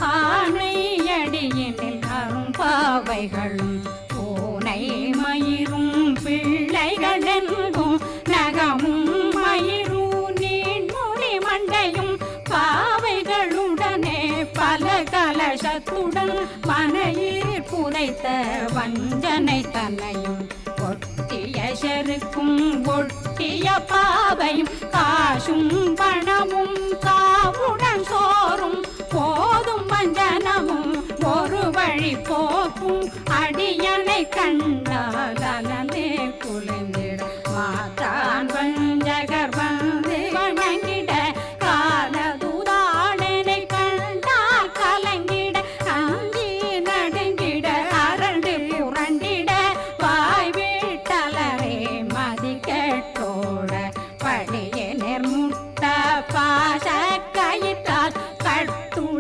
ஆனை அடியினில் அரும்பாவைகளும் பூனை மயிரும் பிள்ளைகளென்றும் நகமும் மயிரும் நீண்மொழி மண்டையும் பாவைகளுடனே பல கலசத்துடன் மனையில் புதைத்த வஞ்சனை தன்னையும் ஒட்டிய செருக்கும் ஒட்டிய பாவையும் காசும் பணமும் காவுடன் சோறும் போதும் வஞ்சனமும் ஒரு வழி போக்கும் அடியனை கண்டால் அலனே குளிர்ந்த